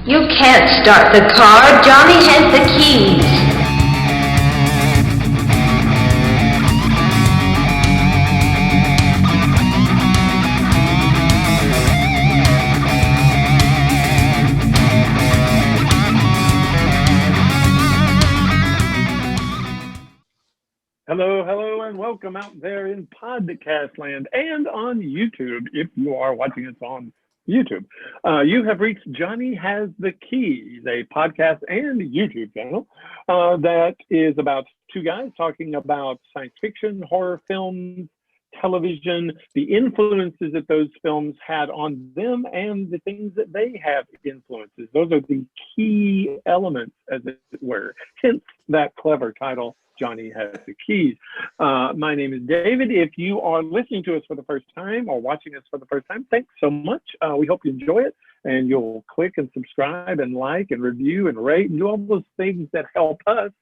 You can't start the car. Johnny has the keys. Hello, and welcome out there in podcast land and on YouTube, if you are watching us on YouTube. You have reached Johnny Has the Keys, a podcast and YouTube channel that is about two guys talking about science fiction, horror films, television, the influences that those films had on them, and the things that they have influences. Those are the key elements, as it were, hence that clever title, Johnny Has the Keys. My name is David. If you are listening to us for the first time or watching us for the first time, thanks so much. We hope you enjoy it, and you'll click and subscribe and like and review and rate and do all those things that help us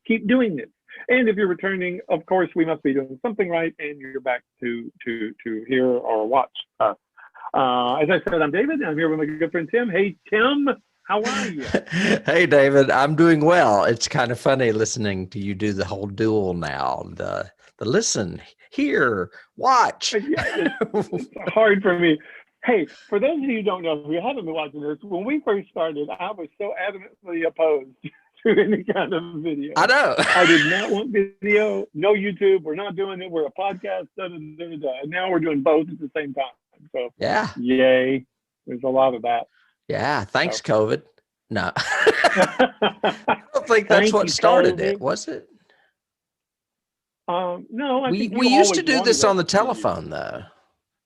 keep doing this. And if you're returning, of course, we must be doing something right, and you're back to hear or watch us. As I said, I'm David, and I'm here with my good friend Tim. Hey, Tim. How are you? Hey, David, I'm doing well. It's kind of funny listening to you do the whole duel now. The listen, hear, watch. Yeah, it's hard for me. Hey, for those of you who don't know, who haven't been watching this, when we first started, I was so adamantly opposed to any kind of video. I know. I did not want video, no YouTube. We're not doing it. We're a podcast. And now we're doing both at the same time. So, yeah. Yay. There's a lot of that. Yeah, thanks, COVID. No, I don't think that's what started it, was it? No, I think we used to do this on the telephone, though.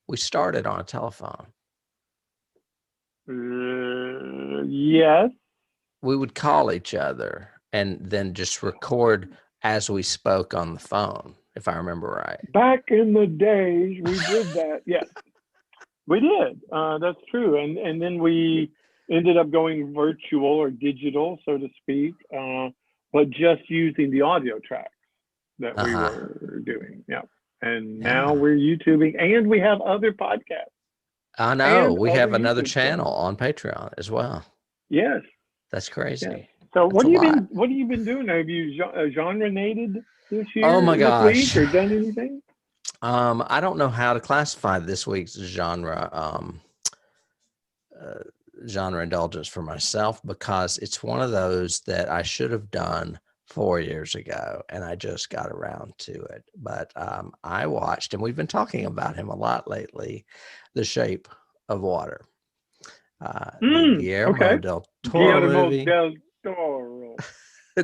We started on a telephone. Yes. We would call each other and then just record as we spoke on the phone, if I remember right. Back in the days, we did that. Yes. We did. That's true. And then we ended up going virtual or digital, so to speak, but just using the audio tracks that we were doing. Yeah. And now we're YouTubing, and we have other podcasts. I know. We have another channel on Patreon as well. Yes. That's crazy. Yes. So what have you been doing? Have you genre-nated this year? Oh my gosh. This week, or done anything? I don't know how to classify this week's genre indulgence for myself, because it's one of those that I should have done 4 years ago, and I just got around to it. But I watched, and we've been talking about him a lot lately, The Shape of Water. Guillermo del Toro movie. Del Toro.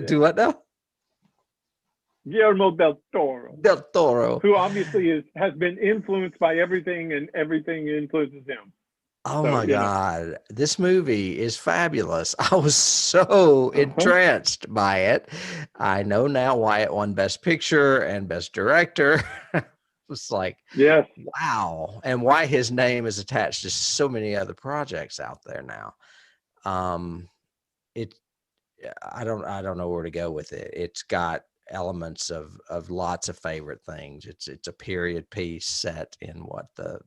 Do what now? Guillermo del Toro. Del Toro. Who obviously has been influenced by everything, and everything influences him. Oh my God. This movie is fabulous. I was so entranced by it. I know now why it won Best Picture and Best Director. It's like, yes, wow. And why his name is attached to so many other projects out there now. I don't know where to go with it. It's got elements of lots of favorite things. It's a period piece set in what, the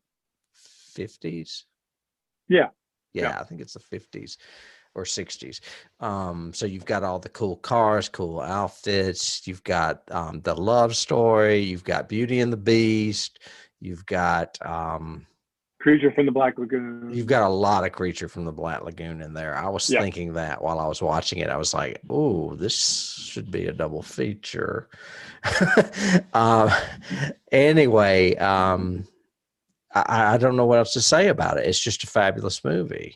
50s? Yeah. I think it's the 50s or 60s. So you've got all the cool cars, cool outfits. You've got the love story. You've got Beauty and the Beast. You've got Creature from the Black Lagoon. You've got a lot of Creature from the Black Lagoon in there. I was thinking that while I was watching it. I was like, oh, this should be a double feature. Anyway, I don't know what else to say about it. It's just a fabulous movie.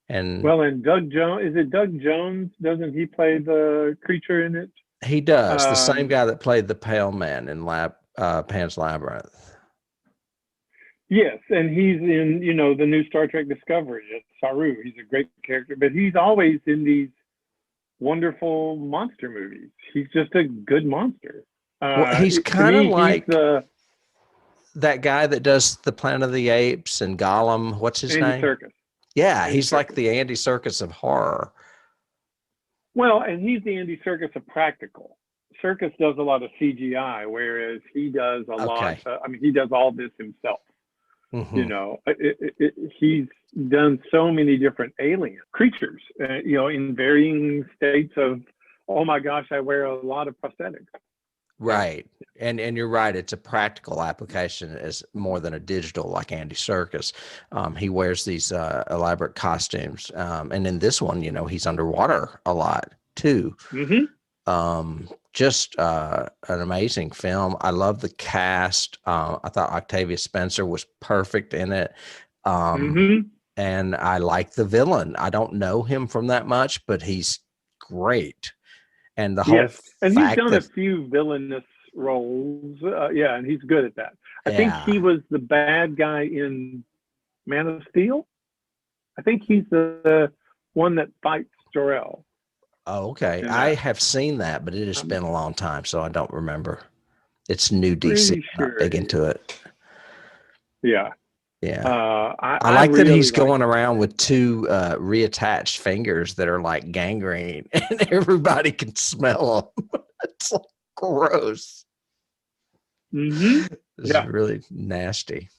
And Doug Jones, is it Doug Jones? Doesn't he play the creature in it? He does. The same guy that played the Pale Man in Pan's Labyrinth. Yes, and he's in, the new Star Trek Discovery. It's Saru. He's a great character, but he's always in these wonderful monster movies. He's just a good monster. Well, he's kind of like that guy that does the Planet of the Apes and Gollum. What's his name? Andy Serkis. Yeah, he's like the Andy Serkis of horror. Well, and he's the Andy Serkis of practical. Serkis does a lot of CGI, whereas he does a lot. He does all this himself. Mhm. He's done so many different alien creatures, in varying states of, oh my gosh, I wear a lot of prosthetics. Right. And you're right. It's a practical application as more than a digital like Andy Serkis. He wears these elaborate costumes. And in this one, he's underwater a lot too. Just an amazing film. I love the cast. I thought Octavia Spencer was perfect in it. And I like the villain. I don't know him from that much, but he's great. And the whole and he's fact done a that few villainous roles. And he's good at that. I think yeah. he was the bad guy in Man of Steel. I think he's the one that fights Jor-El. Oh, okay. in I that. have seen that, but it has been a long time, so I don't remember. It's new DC. Pretty I'm not big sure. into it. Yeah. Yeah. I I like that really he's like going it. around with two reattached fingers that are like gangrene, and everybody can smell them. It's like gross. This is Yeah. really nasty.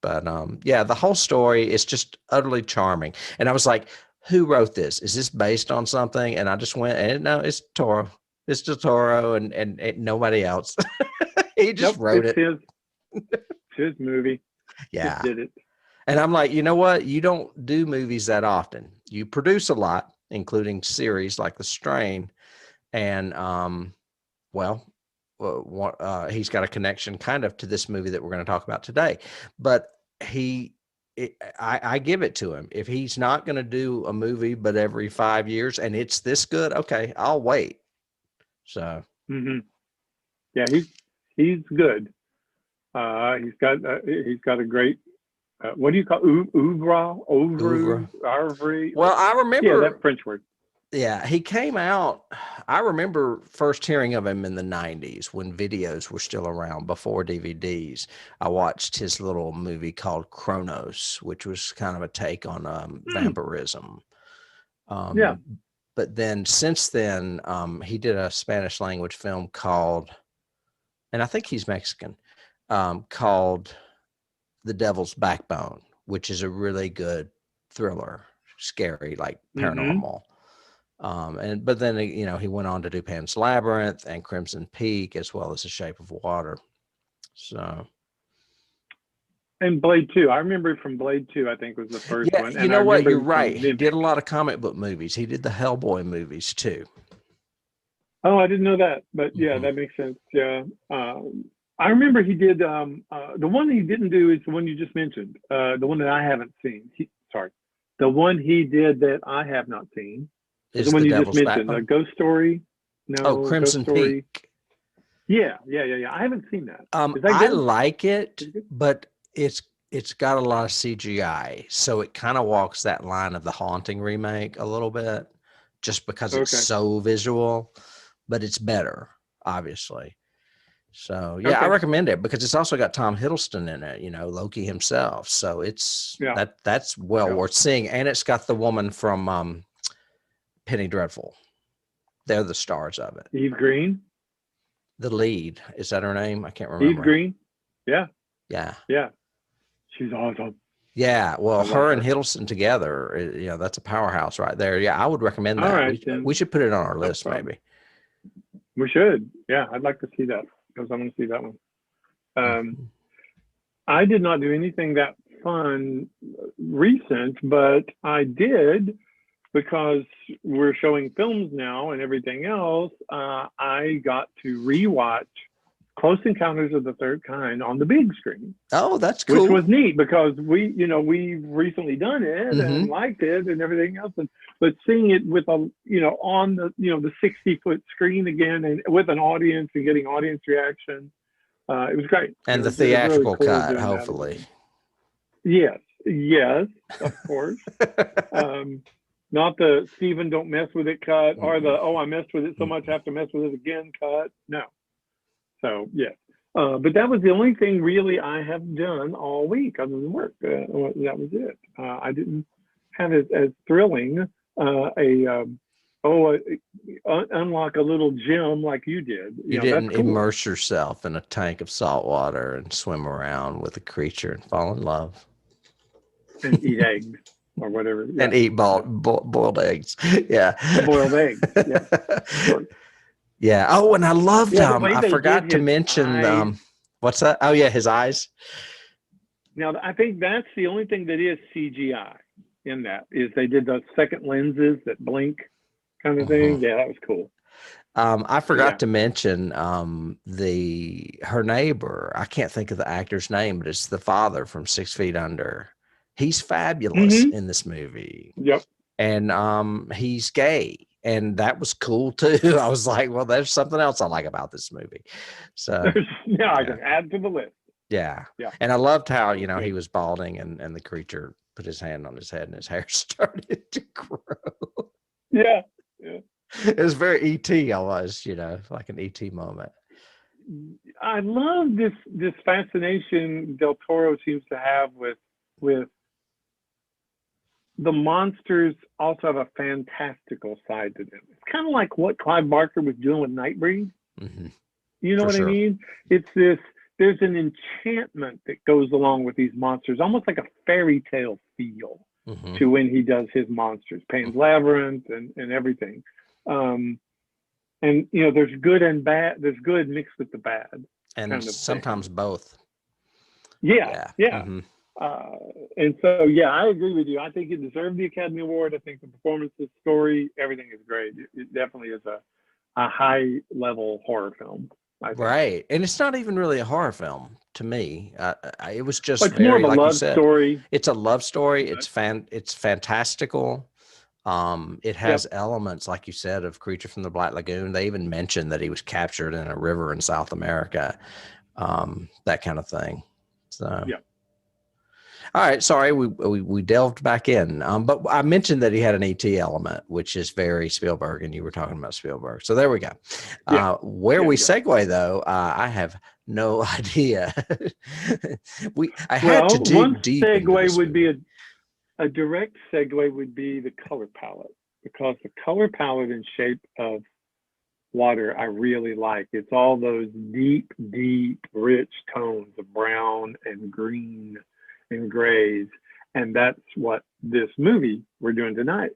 But yeah, the whole story is just utterly charming. And I was like, who wrote this? Is this based on something? And I just went, and no, it's Toro. It's just Toro and nobody else. He just wrote it. It's his movie. Yeah. Just did it. And I'm like, you know what? You don't do movies that often. You produce a lot, including series like The Strain. And he's got a connection kind of to this movie that we're going to talk about today. But I give it to him. If he's not going to do a movie but every 5 years and it's this good, okay, I'll wait. So yeah, he's good. He's got a great what do you call oeuvre? Well, I remember that French word. Yeah, he came out. I remember first hearing of him in the 90s when videos were still around before DVDs. I watched his little movie called Kronos, which was kind of a take on vampirism. But then since then, he did a Spanish language film called, and I think he's Mexican, called The Devil's Backbone, which is a really good thriller, scary, like paranormal. But then he went on to do Pan's Labyrinth and Crimson Peak as well as The Shape of Water. So, and Blade 2. I remember from Blade 2, I think was the first one. You know what? You're right. He did a lot of comic book movies. He did the Hellboy movies too. Oh, I didn't know that, but yeah, that makes sense. Yeah. I remember he did the one he didn't do is the one you just mentioned. The one that I haven't seen. The one he did that I have not seen. Is the one the you Devil's just mentioned, Backbone? a Ghost Story. No, Crimson Ghost Story. Peak. Yeah. I haven't seen that. Is that I good? like it, but it's got a lot of CGI, so it kind of walks that line of The Haunting remake a little bit, just because it's so visual. But it's better, obviously. So yeah, I recommend it because it's also got Tom Hiddleston in it, Loki himself. So it's that's well worth seeing, and it's got the woman from Penny Dreadful. They're the stars of it. Eve Green, the lead. Is that her name? I can't remember. Eve Green. Yeah. She's awesome. Yeah, well, her and Hiddleston together, that's a powerhouse right there. Yeah, I would recommend that. All right, we should put it on our list, maybe. We should. Yeah, I'd like to see that because I want to see that one. I did not do anything that fun recent, but I did because we're showing films now and everything else. I got to rewatch Close Encounters of the Third Kind on the big screen. Oh, that's cool. Which was neat because we've recently done it and liked it and everything else. But seeing it with on the 60-foot screen again and with an audience and getting audience reaction, it was great. And the theatrical cut, hopefully. Yes, of course. Not the Stephen don't mess with it cut or the I messed with it so much I have to mess with it again cut. No. So, yes. But that was the only thing really I have done all week other than work. That was it. I didn't have as thrilling a unlock a little gem like you did. You know, didn't that's cool. immerse yourself in a tank of salt water and swim around with a creature and fall in love. And eat eggs or whatever. Yeah. And eat boiled eggs. Yeah. Boiled eggs. Yeah. Sure. Yeah. Oh, and I loved Yeah, the way I they forgot did to his mention eyes. what's that? Oh yeah, his eyes. Now, I think that's the only thing that is CGI in that, is they did those second lenses that blink kind of thing. Yeah, that was cool. I forgot Yeah. to mention her neighbor. I can't think of the actor's name, but it's the father from 6 Feet Under. He's fabulous in this movie. Yep. And he's gay. And that was cool too. I was like, well, there's something else I like about this movie. So I can add to the list. Yeah. Yeah. And I loved how, he was balding and the creature put his hand on his head and his hair started to grow. Yeah. Yeah. It was very E.T. almost, like an E.T. moment. I love this fascination Del Toro seems to have with the monsters also have a fantastical side to them. It's kind of like what Clive Barker was doing with Nightbreed. Mm-hmm. You know For what sure. I mean? It's there's an enchantment that goes along with these monsters, almost like a fairy tale feel to when he does his monsters, Pan's Labyrinth and everything. And there's good and bad. There's good mixed with the bad, And kind of sometimes thing. both. Yeah. Mm-hmm. And so, yeah, I agree with you. I think it deserved the Academy Award. I think the performance, the story, everything is great. It definitely is a high level horror film. Right. And it's not even really a horror film to me. It was just it's more of a like love you said, story. It's a love story. It's fantastical. It has elements, like you said, of Creature from the Black Lagoon. They even mentioned that he was captured in a river in South America, that kind of thing. So, yeah. All right, sorry, we delved back in, but I mentioned that he had an ET element, which is very Spielberg, and you were talking about Spielberg. So there we go. Segue though, I have no idea. I had to dig deep. Segue would be a direct segue would be the color palette, because the color palette and shape of water I really like. It's all those deep, rich tones of brown and green and grays, and that's what this movie we're doing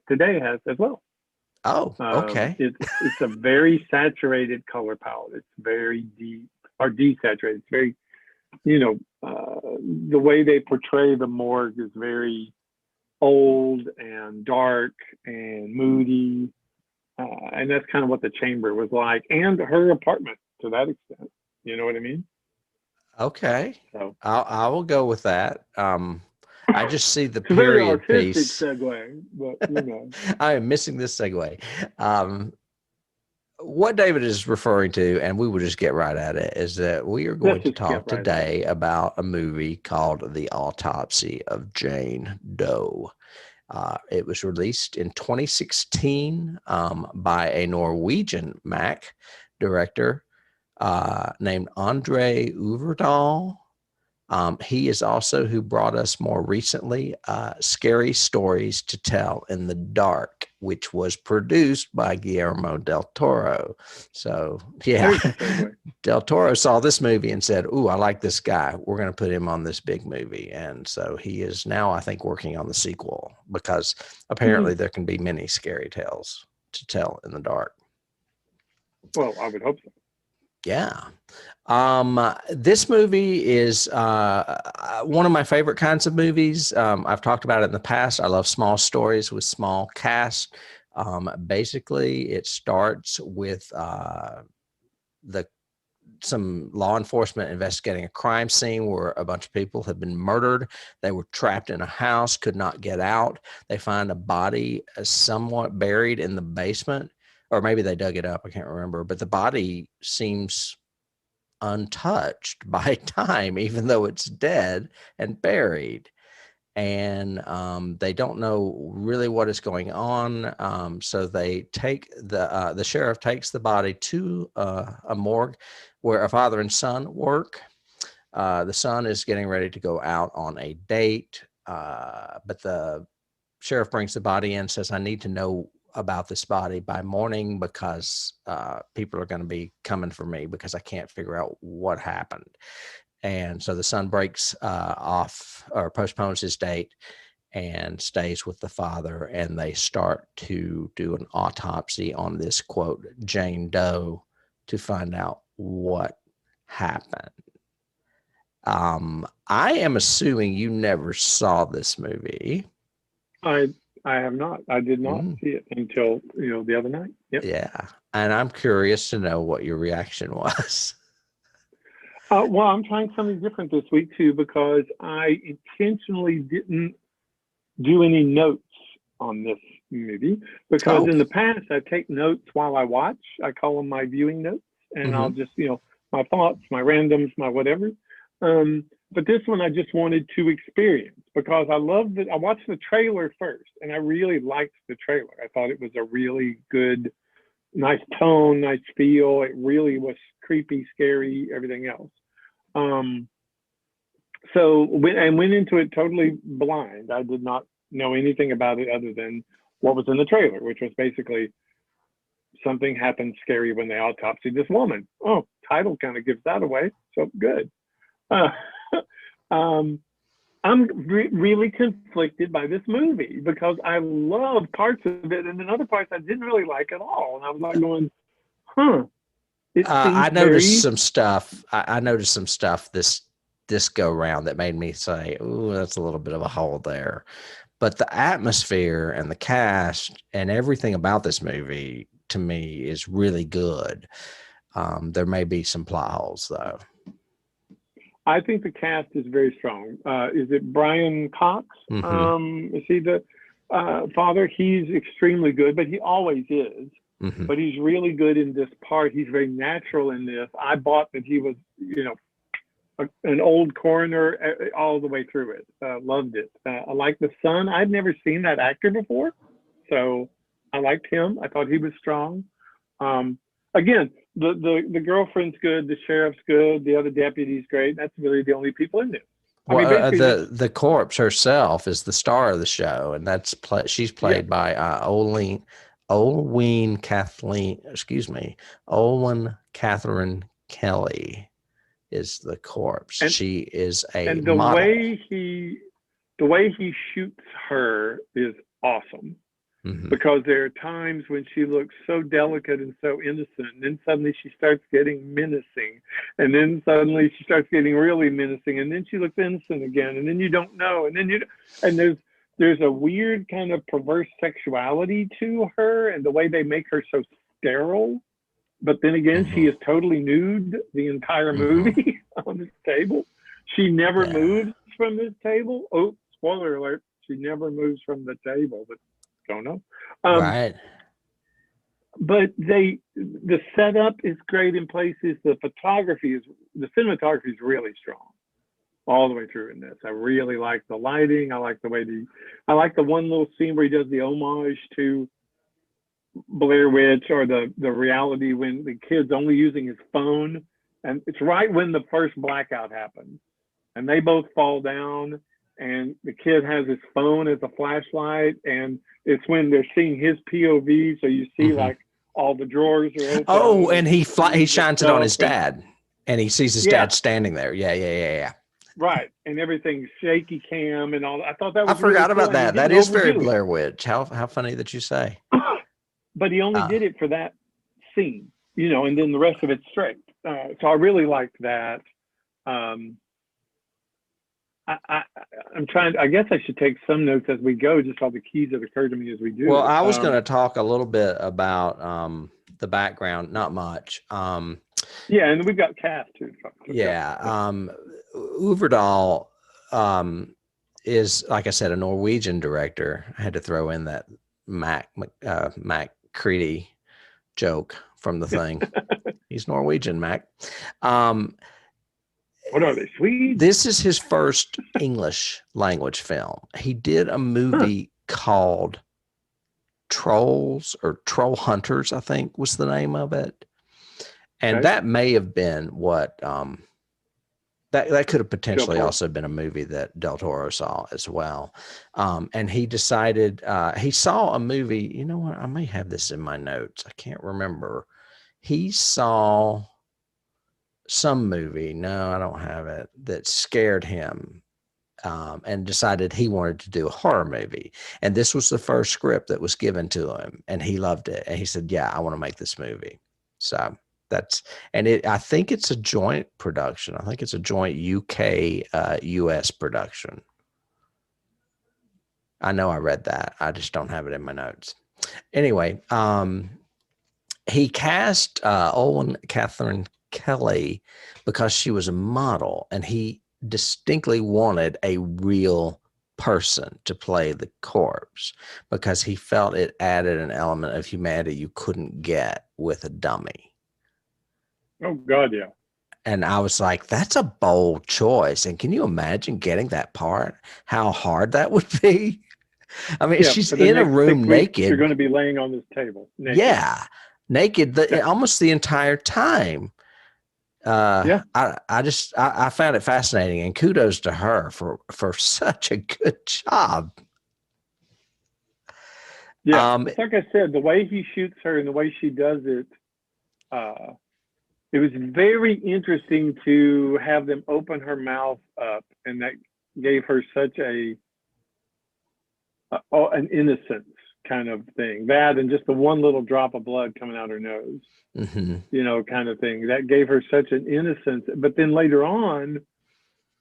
today has as well. Oh, okay. It's a very saturated color palette. It's very deep or desaturated. It's very, the way they portray the morgue is very old and dark and moody, and that's kind of what the chamber was like, and her apartment to that extent. You know what I mean? Okay. So I will go with that. I just see the it's a very period artistic piece. segue, but I am missing this segue. What David is referring to, and we will just get right at it, is that we are going to talk today about a movie called The Autopsy of Jane Doe. It was released in 2016 by a Norwegian Mac director named Andre Ovredal. He is also who brought us more recently Scary Stories to Tell in the Dark, which was produced by Guillermo del Toro. So, yeah, del Toro saw this movie and said, ooh, I like this guy. We're going to put him on this big movie. And so he is now, I think, working on the sequel, because apparently there can be many scary tales to tell in the dark. Well, I would hope so. Yeah. This movie is one of my favorite kinds of movies. I've talked about it in the past. I love small stories with small cast. Basically, it starts with some law enforcement investigating a crime scene where a bunch of people have been murdered. They were trapped in a house, could not get out. They find a body somewhat buried in the basement, or maybe they dug it up. I can't remember, but the body seems untouched by time, even though it's dead and buried. And they don't know really what is going on. So they take the sheriff takes the body to a morgue where a father and son work. The son is getting ready to go out on a date, but the sheriff brings the body in, says, I need to know about this body by morning because people are going to be coming for me because I can't figure out what happened. And so the son breaks off or postpones his date and stays with the father, and they start to do an autopsy on this, quote, Jane Doe, to find out what happened. I am assuming you never saw this movie. I have not. I did not see it until the other night. Yep. Yeah, and I'm curious to know what your reaction was. Well, I'm trying something different this week too, because I intentionally didn't do any notes on this movie, because in the past I take notes while I watch. I call them my viewing notes, and I'll just my thoughts, my randoms, my whatever. But this one I just wanted to experience, because I loved it. I watched the trailer first, and I really liked the trailer. I thought it was a really good, nice tone, nice feel. It really was creepy, scary, everything else. So went into it totally blind. I did not know anything about it other than what was in the trailer, which was basically something happened scary when they autopsied this woman. Oh, title kind of gives that away. So good. I'm really conflicted by this movie, because I love parts of it, and then other parts I didn't really like at all. And I was like going, I noticed some stuff. I noticed some stuff this go round that made me say, "Ooh, that's a little bit of a hole there." But the atmosphere and the cast and everything about this movie, to me, is really good. There may be some plot holes, though. I think the cast is very strong. Is it Brian Cox? Is he the father? He's extremely good, but he always is. But he's really good in this part. He's very natural in this. I bought that he was, an old coroner all the way through it. Loved it. I like the son. I'd never seen that actor before, so I liked him. I thought he was strong. Again, the girlfriend's good. The sheriff's good. The other deputy's great. That's really the only people in this. Well, the corpse herself is the star of the show, and she's played by Olwen Catherine Kelly is the corpse. And she is a model. The way he shoots her is awesome. Because there are times when she looks so delicate and so innocent, and then suddenly she starts getting menacing, and then suddenly she starts getting really menacing, and then she looks innocent again, and then you don't know, and there's a weird kind of perverse sexuality to her, and the way they make her so sterile. But then again, she is totally nude the entire movie on this table. She never moves from this table. Oh, spoiler alert! She never moves from the table, but don't know. Right. But the setup is great in places. The cinematography is really strong all the way through in this. I really like the lighting. I like the way I like the one little scene where he does the homage to Blair Witch, or the reality, when the kid's only using his phone, and it's right when the first blackout happens, and they both fall down, and the kid has his phone as a flashlight, and it's when they're seeing his POV, so you see like all the drawers are open. Oh, and he shines it on his dad, and he sees his dad standing there. Yeah. Right, and everything's shaky cam and all. I thought that was. I forgot really about that. That is very Blair Witch. How funny that you say. But he only did it for that scene, and then the rest of it's straight. So I really liked that. I'm trying. I guess I should take some notes as we go, just all the keys that occur to me as we do. Well, I was going to talk a little bit about the background, not much. Yeah, and we've got cast too. Ovredal is, like I said, a Norwegian director. I had to throw in that Mac Creedy joke from the thing. He's Norwegian, Mac. What are they, Swedes? This is his first English language film. He did a movie called Trolls, or Troll Hunters, I think was the name of it. And that may have been what That could have potentially Toro. also been a movie that Del Toro saw as well. And he decided he saw a movie. You know what? I may have this in my notes. I can't remember. He saw some movie. No, I don't have it. That scared him. And decided he wanted to do a horror movie. And this was the first script that was given to him, and he loved it. And he said, "Yeah, I want to make this movie." So that's, and I think it's a joint production. I think it's a joint UK US production. I know I read that. I just don't have it in my notes. Anyway, he cast Owen Catherine Kelly because she was a model, and he distinctly wanted a real person to play the corpse because he felt it added an element of humanity you couldn't get with a dummy. Oh God, yeah. And I was like, that's a bold choice. And can you imagine getting that part? How hard that would be? I mean, Yeah, she's for the in a next room 6 weeks, naked. you're going to be laying on this table naked. Yeah, naked almost the entire time. Yeah. I found it fascinating, and kudos to her for such a good job. Yeah, it's like I said, the way he shoots her and the way she does it, it was very interesting to have them open her mouth up, and that gave her such an innocence kind of thing. That and just the one little drop of blood coming out her nose, you know, kind of thing. That gave her such an innocence. But then later on,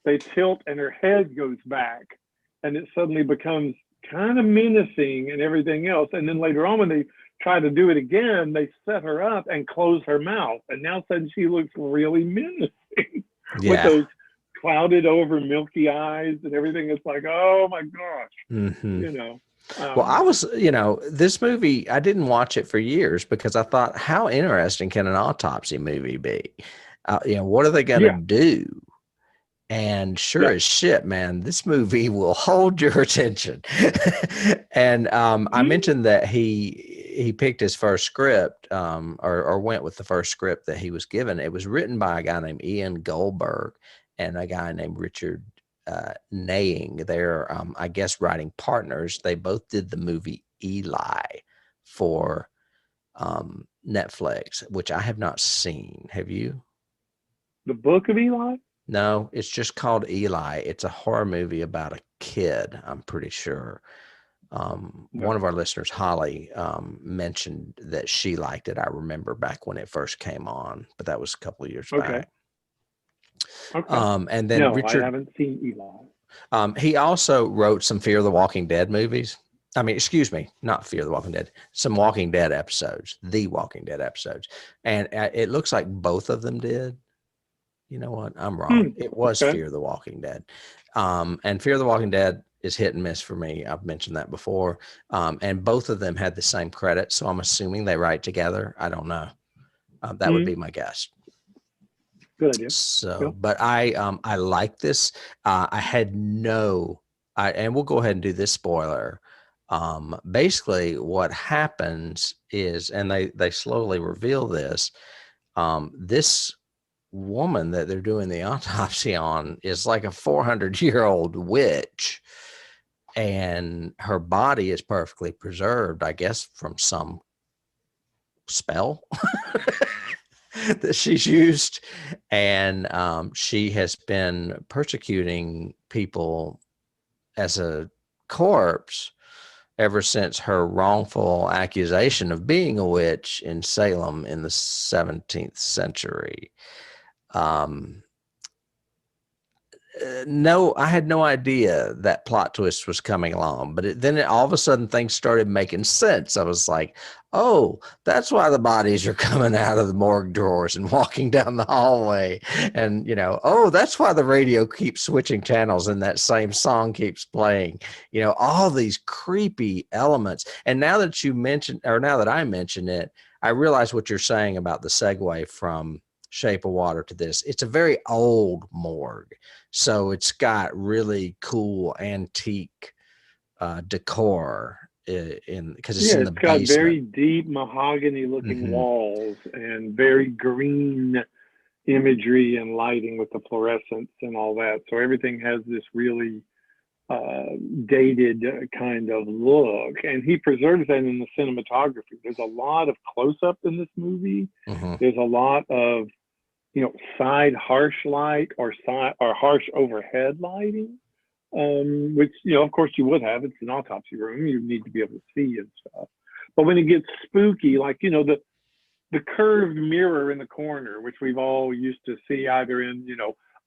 they tilt and her head goes back, and it suddenly becomes kind of menacing and everything else. And then later on, when they try to do it again, they set her up and close her mouth, and now suddenly she looks really menacing with those clouded over milky eyes and everything. It's like, oh my gosh, you know. Well, I was, you know, this movie, I didn't watch it for years because I thought, how interesting can an autopsy movie be? You know, what are they going to do? And sure as shit, man, this movie will hold your attention. And I mentioned that he picked his first script or went with the first script that he was given. It was written by a guy named Ian Goldberg and a guy named Richard Naying. They're, I guess, writing partners. They both did the movie Eli for Netflix, which I have not seen. Have you? The Book of Eli? No, it's just called Eli. It's a horror movie about a kid, I'm pretty sure. One of our listeners, Holly, mentioned that she liked it. I remember back when it first came on, but that was a couple of years back. Okay. And then no, Richard, I haven't seen Eli. He also wrote some Fear the Walking Dead movies. I mean, excuse me, not Fear the Walking Dead, some Walking Dead episodes, The Walking Dead episodes. And it looks like both of them did. You know what? I'm wrong. It was Fear the Walking Dead. And Fear the Walking Dead is hit and miss for me. I've mentioned that before. And both of them had the same credit. So I'm assuming they write together. I don't know. That would be my guess. Good idea. So, but I like this. I had and we'll go ahead and do this spoiler. Basically what happens is, and they slowly reveal this, this woman that they're doing the autopsy on is like a 400-year-old witch, and her body is perfectly preserved, I guess, from some spell that she's used. And she has been persecuting people as a corpse ever since her wrongful accusation of being a witch in Salem in the 17th century. No, I had no idea that plot twist was coming along, but then all of a sudden things started making sense. I was like, oh, that's why the bodies are coming out of the morgue drawers and walking down the hallway. And, you know, oh, that's why the radio keeps switching channels and that same song keeps playing, you know, all these creepy elements. And now that you mentioned, or now that I mention it, I realize what you're saying about the segue from Shape of Water to this. It's a very old morgue, so it's got really cool antique decor in because it's in the basement. It's got very deep mahogany looking walls and very green imagery and lighting with the fluorescence and all that. So everything has this really dated kind of look, and he preserves that in the cinematography. There's a lot of close-up in this movie. There's a lot of, side harsh light or harsh overhead lighting, which, of course you would have. It's an autopsy room. You need to be able to see and stuff. But when it gets spooky, like, the curved mirror in the corner, which we've all used to see either in,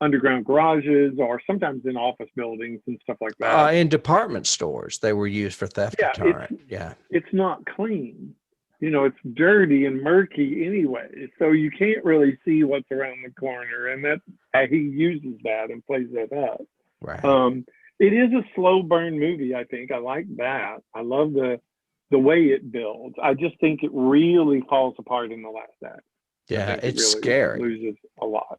underground garages or sometimes in office buildings and stuff like that. In department stores, they were used for theft deterrent. It's not clean. It's dirty and murky anyway. So you can't really see what's around the corner. And he uses that and plays that up. Right. It is a slow burn movie, I think. I like that. I love the way it builds. I just think it really falls apart in the last act. Yeah, it's scary. Loses a lot.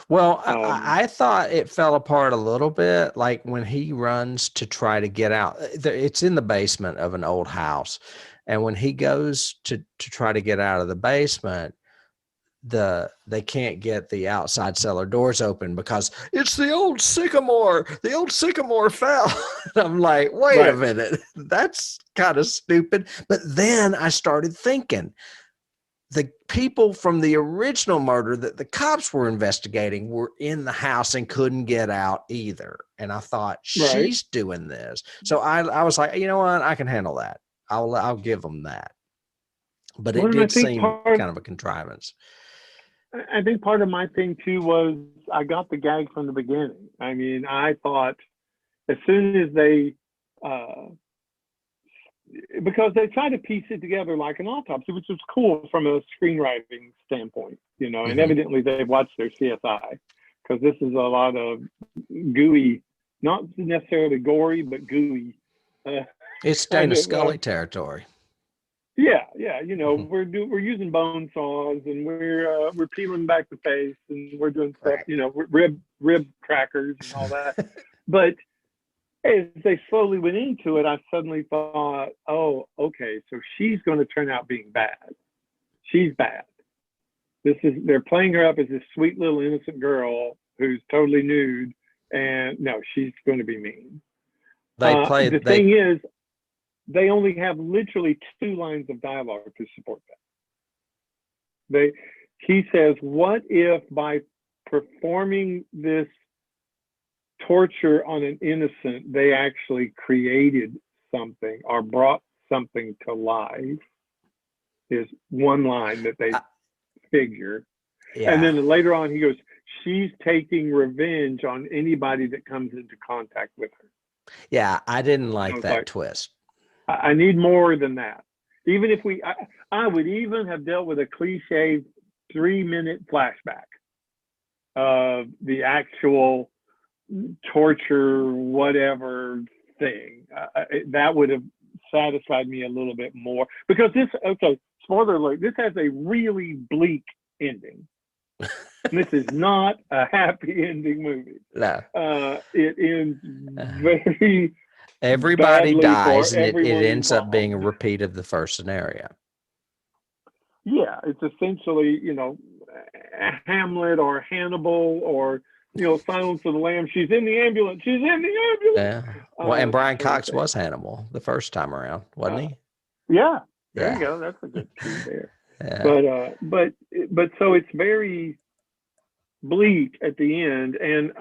Well, I thought it fell apart a little bit, like when he runs to try to get out. It's in the basement of an old house. And when he goes to try to get out of the basement, they can't get the outside cellar doors open because it's the old sycamore. The old sycamore fell. I'm like, wait a minute. That's kind of stupid. But then I started thinking, the people from the original murder that the cops were investigating were in the house and couldn't get out either. And I thought, she's doing this. So I was like, you know what? I can handle that. I'll give them that. But it did seem kind of a contrivance. I think part of my thing too was I got the gag from the beginning. I mean, I thought as soon as they because they try to piece it together like an autopsy, which was cool from a screenwriting standpoint, and evidently they've watched their CSI, because this is a lot of gooey, not necessarily gory, but gooey. It's Dana Scully territory. Yeah. We're using bone saws and we're peeling back the face and we're doing stuff, rib crackers and all that. But as they slowly went into it, I suddenly thought, oh, okay, so she's going to turn out being bad. She's bad. They're playing her up as this sweet little innocent girl who's totally nude, and no, she's going to be mean. The thing is, they only have literally 2 lines of dialogue to support that. He says, what if by performing this torture on an innocent, they actually created something or brought something to life? Is one line that they figure. Yeah. And then later on he goes, she's taking revenge on anybody that comes into contact with her. Yeah, I didn't like that twist. I need more than that. Even if I would even have dealt with a cliche 3-minute flashback of the actual torture, whatever thing. That would have satisfied me a little bit more, because spoiler alert, this has a really bleak ending. This is not a happy ending movie. No. It ends very everybody dies, and it ends up being a repeat of the first scenario. Yeah, it's essentially, Hamlet or Hannibal or, Silence of the Lambs. She's in the ambulance. She's in the ambulance. Yeah. Well, and Brian Cox was Hannibal the first time around, wasn't he? Yeah. There you go. That's a good key there. Yeah. But so it's very bleak at the end, and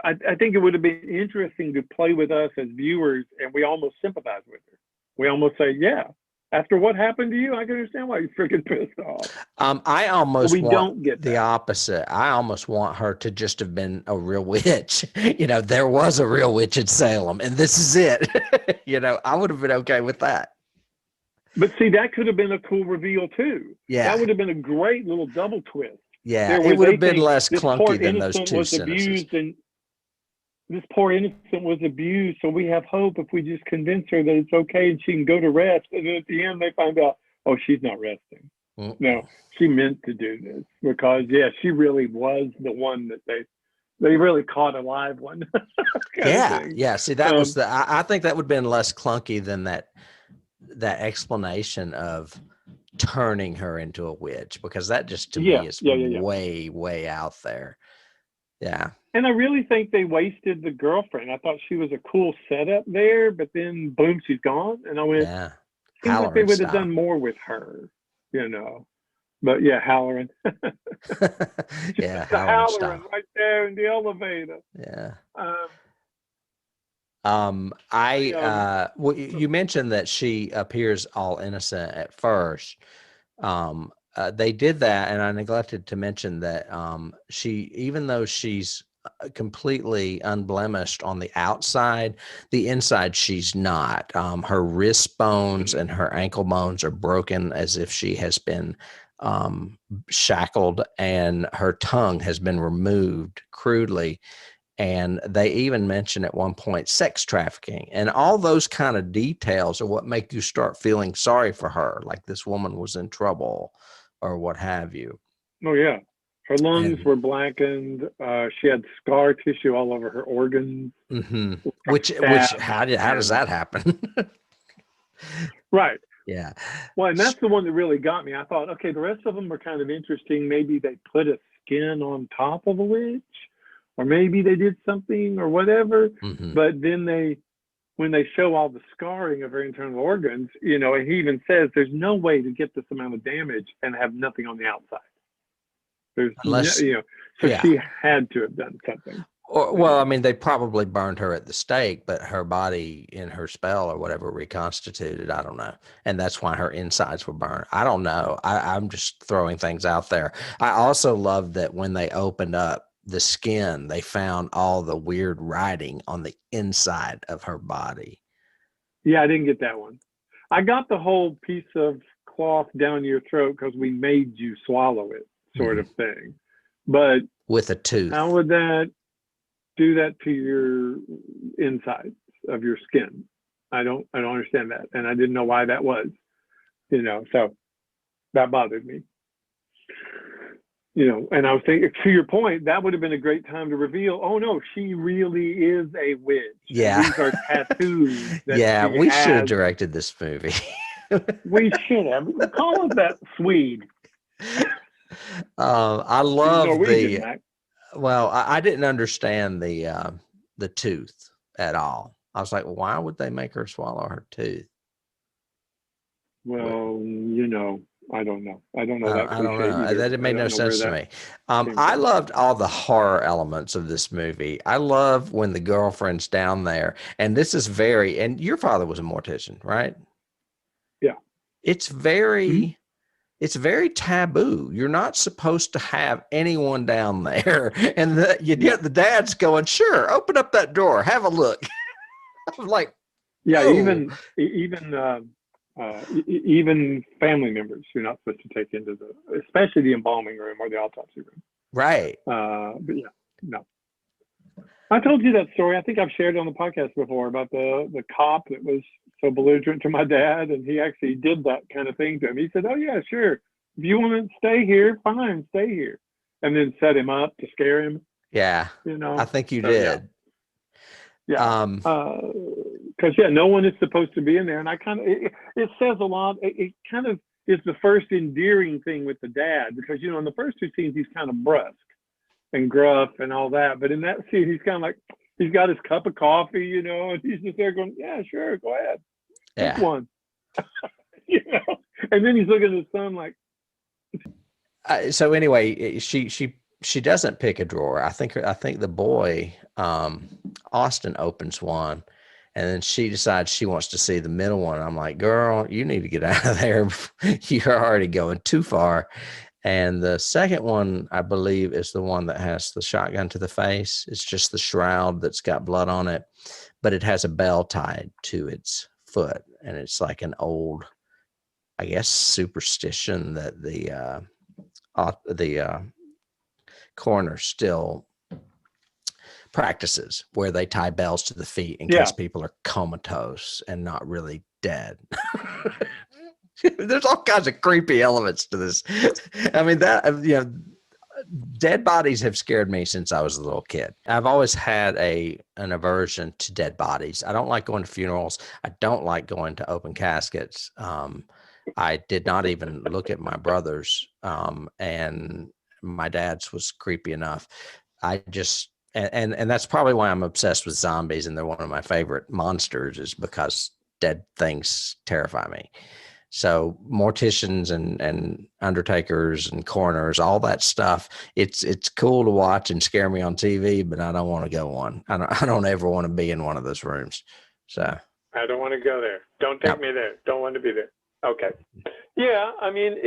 I think it would have been interesting to play with us as viewers, and we almost sympathize with her. We almost say, yeah, after what happened to you, I can understand why you're freaking pissed off. I almost don't get the opposite. I almost want her to just have been a real witch. There was a real witch in Salem, and this is it. I would have been okay with that. But see, that could have been a cool reveal too. Yeah, that would have been a great little double twist. Yeah, it would have been less clunky than those 2 sentences. This poor innocent was abused, so we have hope if we just convince her that it's okay and she can go to rest. And then at the end, they find out, oh, she's not resting. Mm-hmm. No, she meant to do this because, she really was the one that they really caught a live one. Yeah. See, that was I think that would have been less clunky than that explanation of turning her into a witch, because that just to Yeah, me is yeah. way, way out there. Yeah. And I really think they wasted the girlfriend. I thought she was a cool setup there, but then boom, she's gone. And I went, Yeah. seems like they Halloran would have style. done more with her, you know. But yeah, Halloran. Yeah, The Halloran Halloran style. right there in the elevator. Yeah. So You mentioned that she appears all innocent at first. They did that, and I neglected to mention that she, even though she's completely unblemished on the outside, the inside she's not. Her wrist bones and her ankle bones are broken as if she has been shackled, and her tongue has been removed crudely. And they even mention at one point sex trafficking, and all those kind of details are what make you start feeling sorry for her, like this woman was in trouble or what have you. oh yeah, her lungs And were blackened. She had scar tissue all over her organs. which Stab how does that happen? right. Yeah. Well, and that's the one that really got me. I thought, okay, the rest of them are kind of interesting. Maybe they put a skin on top of a witch, or maybe they did something or whatever. But then when they show all the scarring of her internal organs, you know, and he even says there's no way to get this amount of damage and have nothing on the outside. There's, Unless, you know, so yeah. she had to have done something. Or, well, I mean, they probably burned her at the stake, but her body in her spell or whatever reconstituted. I don't know. And that's why her insides were burned. I don't know. I'm just throwing things out there. I also love that when they opened up the skin, they found all the weird writing on the inside of her body. Yeah, I didn't get that one. I got the whole piece of cloth down your throat because we made you swallow it sort of thing. But with a tooth, how would that do that to your insides of your skin? I don't understand that, and I didn't know why that was, you know, so that bothered me, you know. And I was thinking, to your point, that would have been a great time to reveal, oh no, she really is a witch. Yeah. And these are tattoos that yeah, she we should have has. directed this movie. We should have. Call us that Swede. I love Norwegian, Mac. well, I didn't understand the tooth at all. I was like, well, why would they make her swallow her tooth? Well, you know, I don't know. I don't know that I don't cliche know. either. That made no sense to me. came I from. loved all the horror elements of this movie. I love when the girlfriend's down there, and this is and your father was a mortician, right? Yeah. It's very taboo. You're not supposed to have anyone down there. And the dad's going, sure, open up that door, have a look. I'm like, yeah, oh. even family members you're not supposed to take into especially the embalming room or the autopsy room. Right. But yeah, no. I told you that story. I think I've shared it on the podcast before about the cop that was so belligerent to my dad, and he actually did that kind of thing to him. He said, oh yeah, sure. If you want to stay here, fine, stay here. And then set him up to scare him. Yeah. You know, I think you did. Yeah. Because no one is supposed to be in there. And I kind of, it says a lot. It kind of is the first endearing thing with the dad, because, you know, in the first two scenes, he's kind of brusque and gruff and all that. But in that scene, he's kind of like, he's got his cup of coffee, you know, and he's just there going, yeah, sure, go ahead. Pick one. You know, and then he's looking at his son like. So anyway, she doesn't pick a drawer. I think the boy, Austin, opens one, and then she decides she wants to see the middle one. I'm like, girl, you need to get out of there. You're already going too far. And the second one, I believe, is the one that has the shotgun to the face. It's just the shroud that's got blood on it, but it has a bell tied to its foot. And it's like an old, I guess, superstition that the coroner still practices, where they tie bells to the feet in case people are comatose and not really dead. There's all kinds of creepy elements to this. I mean, dead bodies have scared me since I was a little kid. I've always had an aversion to dead bodies. I don't like going to funerals. I don't like going to open caskets. I did not even look at my brother's, and my dad's was creepy enough. I just and that's probably why I'm obsessed with zombies, and they're one of my favorite monsters, is because dead things terrify me. So morticians and undertakers and coroners, all that stuff, it's cool to watch and scare me on TV, but I don't want to go on. I don't ever want to be in one of those rooms. So I don't want to go there. Don't take Yep. me there. Don't want to be there. Okay. Yeah, I mean,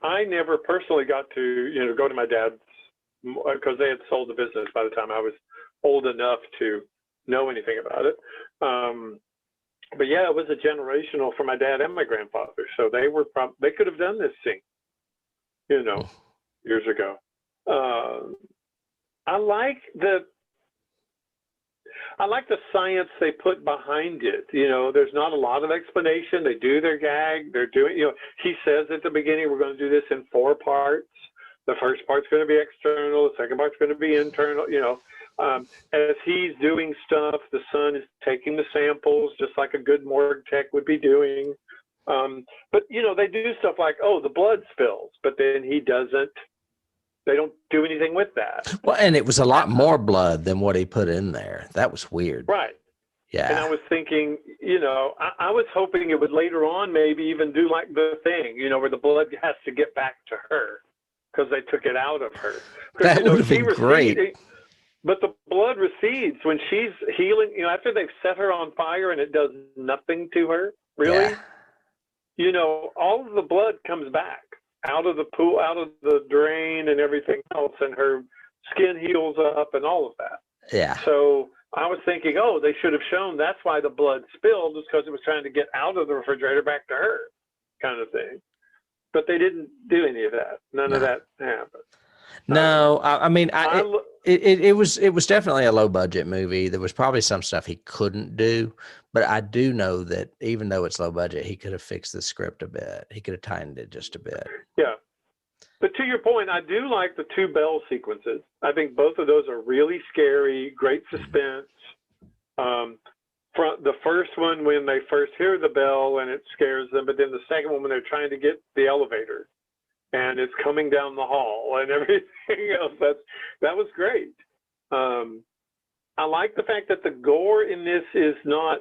I never personally got to, go to my dad's, because they had sold the business by the time I was old enough to know anything about it. But yeah, it was a generational for my dad and my grandfather. So they could have done this scene, years ago. I like the science they put behind it. There's not a lot of explanation. They do their gag. They're doing, he says at the beginning, we're going to do this in 4 parts. The first part's going to be external. The second part's going to be internal. As he's doing stuff, the son is taking the samples just like a good morgue tech would be doing. But, they do stuff like, the blood spills, but then they don't do anything with that. well, and it was a lot more blood than what he put in there. That was weird. Right. Yeah. And I was thinking, I was hoping it would later on maybe even do like the thing, where the blood has to get back to her because they took it out of her. That would have been great. But the blood recedes when she's healing, after they've set her on fire and it does nothing to her, really. Yeah. All of the blood comes back out of the pool, out of the drain and everything else, and her skin heals up and all of that. Yeah. So I was thinking, they should have shown that's why the blood spilled, was because it was trying to get out of the refrigerator back to her, kind of thing. But they didn't do any of that. None of that happened. No, I mean, it was definitely a low budget movie. There was probably some stuff he couldn't do, but I do know that even though it's low budget, he could have fixed the script a bit. He could have tightened it just a bit. Yeah. But to your point, I do like the 2 bell sequences. I think both of those are really scary, great suspense. From the first one, when they first hear the bell and it scares them, but then the second one when they're trying to get the elevator and it's coming down the hall and everything else. That was great. I like the fact that the gore in this is not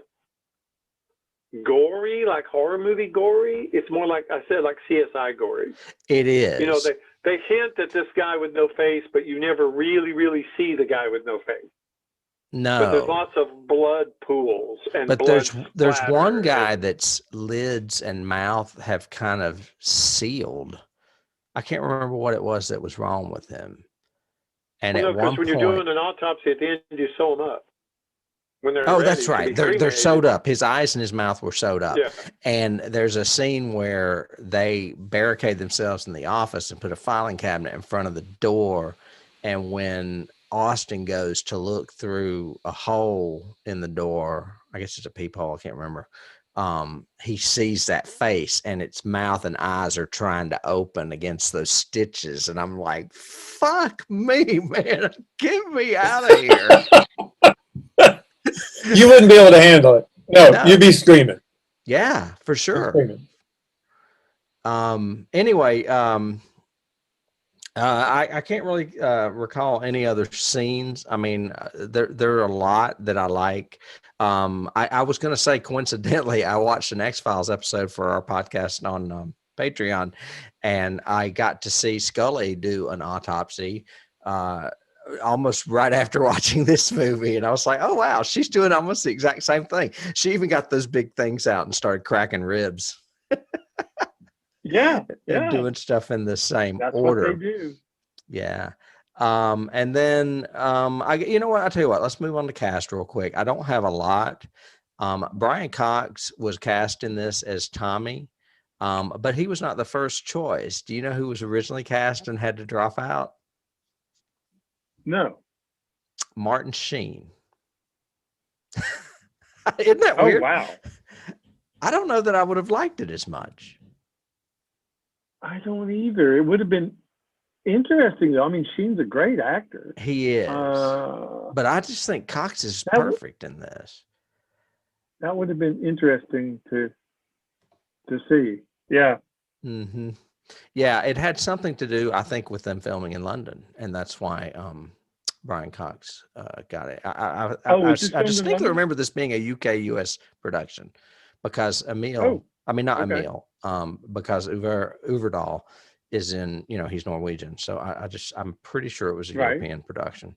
gory, like horror movie gory. It's more like I said, like CSI gory. It is. They hint at this guy with no face, but you never really, really see the guy with no face. No. But there's lots of blood pools and but blood there's one splatter. guy that's lids and mouth have kind of sealed. I can't remember what it was that was wrong with him. And at one point, when you're doing an autopsy at the end, you sew them up. When they're ready that's right. They're sewed up. His eyes and his mouth were sewed up. Yeah. And there's a scene where they barricade themselves in the office and put a filing cabinet in front of the door. And when Austin goes to look through a hole in the door, I guess it's a peephole, I can't remember. He sees that face and its mouth and eyes are trying to open against those stitches. And I'm like, fuck me, man. Get me out of here. You wouldn't be able to handle it. No. You'd be screaming. Yeah, for sure. Screaming. Anyway, I can't really recall any other scenes. I mean, there are a lot that I like. I was going to say, coincidentally, I watched an X-Files episode for our podcast on Patreon, and I got to see Scully do an autopsy almost right after watching this movie. And I was like, oh, wow, she's doing almost the exact same thing. She even got those big things out and started cracking ribs. Yeah. And doing stuff in the same That's order. what they do. Yeah. And then you know what? I'll tell you what, let's move on to cast real quick. I don't have a lot. Brian Cox was cast in this as Tommy, but he was not the first choice. Do you know who was originally cast and had to drop out? No. Martin Sheen. Isn't that weird? Oh, wow. I don't know that I would have liked it as much. I don't either. It would have been interesting, though. I mean, Sheen's a great actor. He is. But I just think Cox is perfect in this. That would have been interesting to to see. Yeah. Mm-hmm. Yeah, it had something to do, I think, with them filming in London, and that's why Brian Cox got it. Was this I filmed in distinctly London? remember this being a UK-US production because Oh, not okay. Emile, because Ovredal is in, he's Norwegian, so I'm pretty sure it was a Right. European production.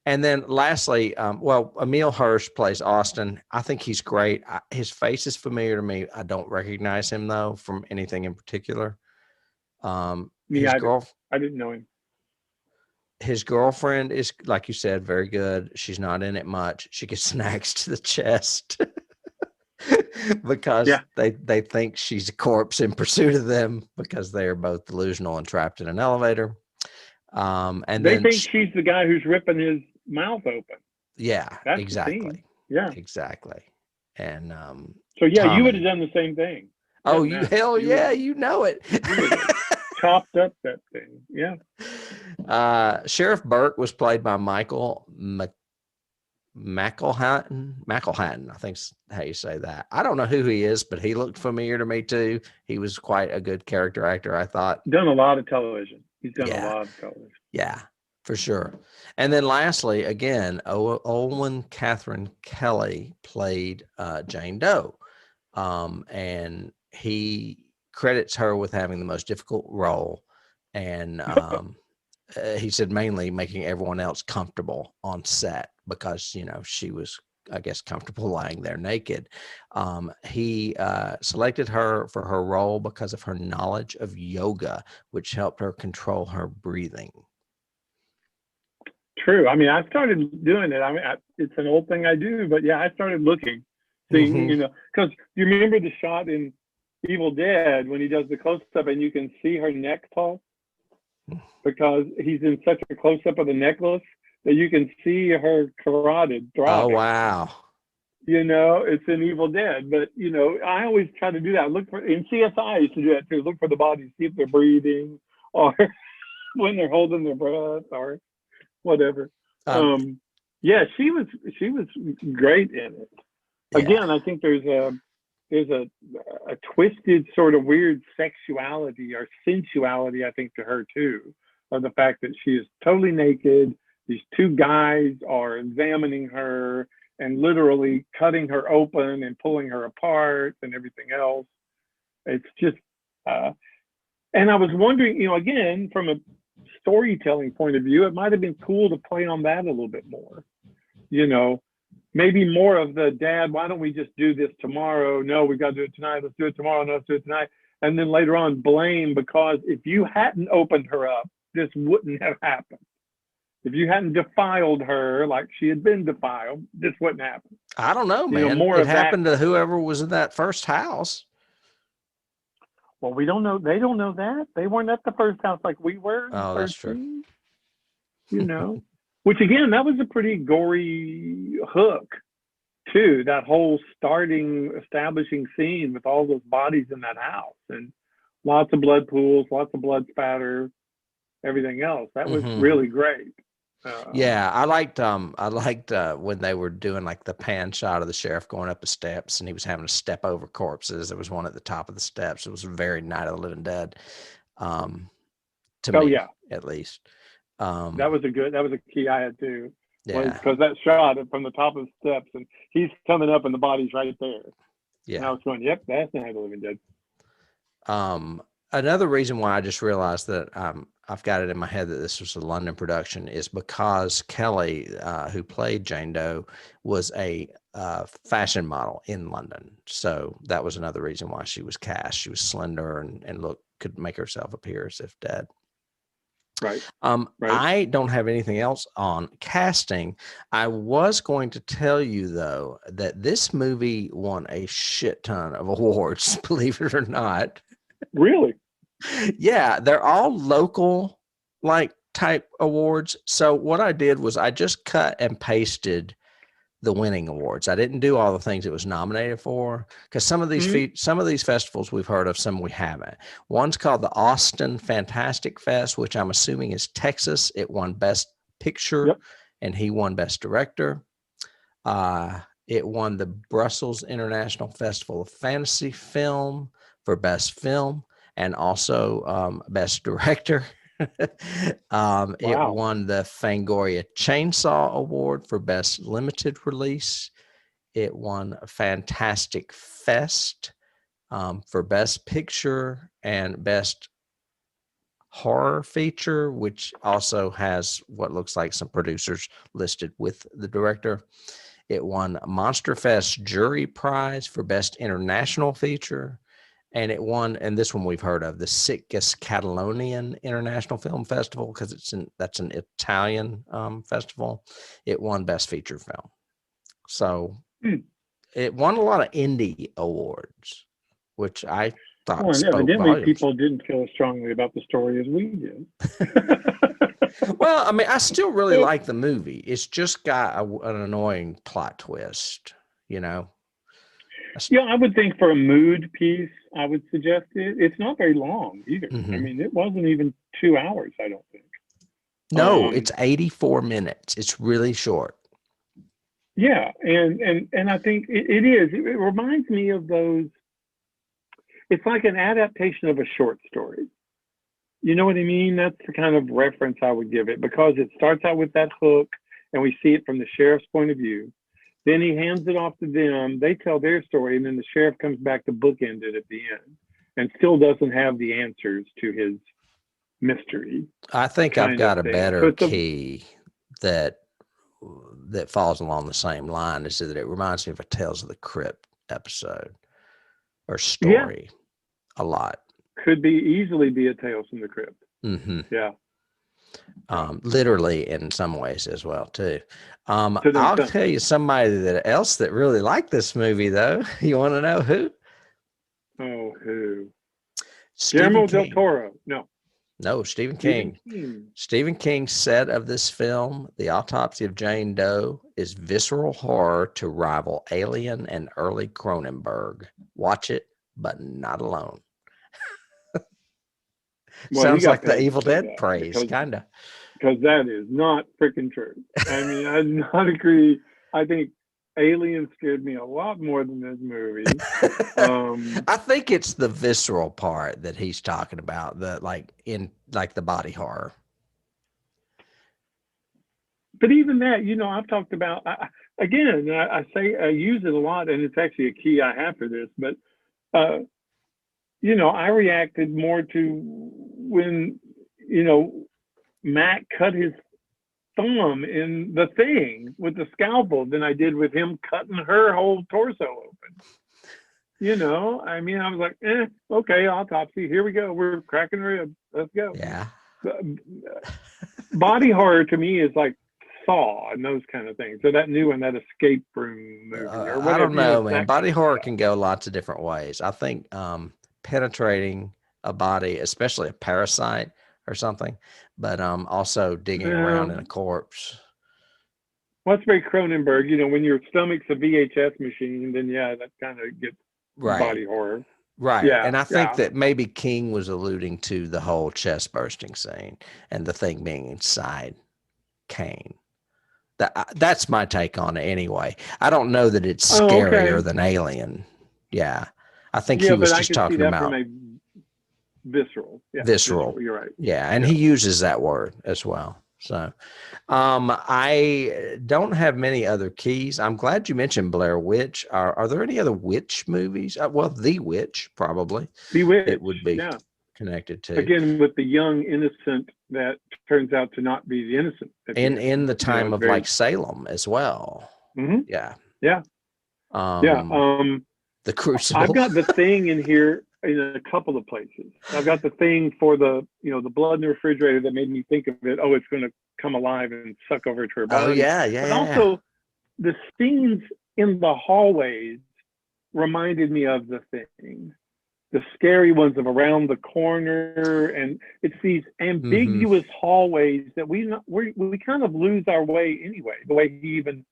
And then lastly, Emile Hirsch plays Austin. I think he's great. His face is familiar to me. I don't recognize him though from anything in particular. I didn't know him. His girlfriend is, like you said, very good. She's not in it much. She gets an axe to the chest because they think she's a corpse in pursuit of them because they are both delusional and trapped in an elevator. And they then think she's the guy who's ripping his mouth open. Yeah, That's exactly. Yeah, exactly. And so yeah, Tommy. You would have done the same thing. Oh, you know it. Chopped up that thing. Yeah. Sheriff Burke was played by Michael McElhatton. I think's how you say that. I don't know who he is, but he looked familiar to me too. He was quite a good character actor, I thought. Done a lot of television. He's done a lot of television. Yeah, for sure. And then lastly, again, Owen Catherine Kelly played Jane Doe. And he credits her with having the most difficult role. And he said mainly making everyone else comfortable on set because, she was, I guess, comfortable lying there naked. He selected her for her role because of her knowledge of yoga, which helped her control her breathing. True. I mean, I started doing it. I mean, it's an old thing I do, but yeah, I started looking, seeing, because you remember the shot in Evil Dead when he does the close-up and you can see her neck pulse because he's in such a close-up of the necklace that you can see her carotid throbbing. Oh, wow. It's in Evil Dead, but I always try to do that. Look for in CSI, I used to do that too. Look for the bodies, see if they're breathing or when they're holding their breath or whatever. Yeah, she was great in it. Again, I think there's a twisted sort of weird sexuality or sensuality, I think, to her too, of the fact that she is totally naked. These two guys are examining her and literally cutting her open and pulling her apart and everything else. It's just, and I was wondering, again, from a storytelling point of view, it might have been cool to play on that a little bit more. Maybe more of the dad, why don't we just do this tomorrow? No, we got to do it tonight. Let's do it tomorrow. No, let's do it tonight. And then later on, blame because if you hadn't opened her up, this wouldn't have happened. If you hadn't defiled her like she had been defiled, this wouldn't happen. I don't know, man. It happened to whoever was in that first house. Well, we don't know. They don't know that. They weren't at the first house like we were. Oh, that's true. Which again, that was a pretty gory hook too. That whole establishing scene with all those bodies in that house and lots of blood pools, lots of blood spatter, everything else. That was really great. I liked when they were doing like the pan shot of the sheriff going up the steps and he was having to step over corpses. There was one at the top of the steps. It was very Night of the Living Dead. To me, at least. That was a key I had too. Yeah. Because that shot from the top of the steps and he's coming up and the body's right there. Yeah. And I was going, yep, that's Night of the Living Dead. Another reason why I just realized that I've got it in my head that this was a London production is because Kelly, who played Jane Doe, was a fashion model in London. So that was another reason why she was cast. She was slender and could make herself appear as if dead. Right. I don't have anything else on casting. I was going to tell you, though, that this movie won a shit ton of awards, believe it or not. Really? Yeah, they're all local type awards. So what I did was I just cut and pasted the winning awards. I didn't do all the things it was nominated for because some of these festivals we've heard of, some we haven't. One's called the Austin Fantastic Fest, which I'm assuming is Texas. It won Best Picture, and he won Best Director. It won the Brussels International Festival of Fantasy Film for Best Film and also Best Director. It Wow. won the Fangoria Chainsaw Award for Best Limited Release. It won a Fantastic Fest for Best Picture and Best Horror Feature, which also has what looks like some producers listed with the director. It won Monster Fest Jury Prize for Best International Feature. And it won, and this one we've heard of, the Sitges Catalonian International Film Festival, because that's an Italian festival. It won Best Feature Film. So it won a lot of indie awards, which I thought Well, and spoke evidently volumes. people didn't feel as strongly about the story as we did. Well, I mean, I still really like the movie. It's just got an annoying plot twist, you know? Yeah, I would think for a mood piece, I would suggest it. It's not very long either. Mhm. I mean, it wasn't even 2 hours, I don't think. No, it's 84 minutes. It's really short. Yeah, and I think it is. It reminds me of those. It's like an adaptation of a short story. You know what I mean? That's the kind of reference I would give it, because it starts out with that hook and we see it from the sheriff's point of view. Then he hands it off to them. They tell their story, and then the sheriff comes back to bookend it at the end and still doesn't have the answers to his mystery. I think I've got a better So key that falls along the same line, is that it reminds me of a Tales of the Crypt episode or story a lot. Could easily be a Tales from the Crypt. Mm-hmm. Yeah. Literally in some ways as well too. I'll tell you somebody else that really liked this movie though. You want to know who? Oh, who? Stephen Guillermo King. del Toro. No, Stephen King. Stephen King said of this film, The Autopsy of Jane Doe is visceral horror to rival Alien and early Cronenberg. Watch it, but not alone. Well, sounds like the Evil Dead praise, kind of. Because that is not freaking true. I mean, I do not agree. I think Alien scared me a lot more than this movie. I think it's the visceral part that he's talking about, the the body horror. But even that, you know, I've talked about, I say I use it a lot, and it's actually a key I have for this, but, you know, I reacted more to when, you know, Matt cut his thumb in The Thing with the scalpel than I did with him cutting her whole torso open. You know, I mean, I was like, okay, autopsy, here we go. We're cracking ribs. Let's go. Yeah. Body horror to me is like Saw and those kind of things. So that new one, that escape room movie or whatever. I don't know, you know, man. Body horror can go lots of different ways. I think penetrating a body, especially a parasite or something, but also digging around in a corpse. Well, it's very Cronenberg. You know, when your stomach's a VHS machine, then yeah, that kind of gets body horror. Right. Yeah, and I think that maybe King was alluding to the whole chest bursting scene and the thing being inside Kane. That's my take on it anyway. I don't know that it's scarier than Alien. Yeah. I think he was just talking about visceral. Yeah, visceral. You're right. Yeah. And he uses that word as well. So I don't have many other keys. I'm glad you mentioned Blair Witch. Are there any other witch movies? Well, The Witch, probably. Bewitched. It would be connected to. Again, with the young innocent that turns out to not be the innocent. In the time of like Salem as well. Mm-hmm. Yeah. Yeah. The Crucible. I've got The Thing in here in a couple of places. I've got The Thing for the blood in the refrigerator that made me think of it. Oh, it's going to come alive and suck over to her body. Oh, yeah. But also the scenes in the hallways reminded me of The Thing. The scary ones of around the corner, and it's these ambiguous hallways that we kind of lose our way anyway. The way he even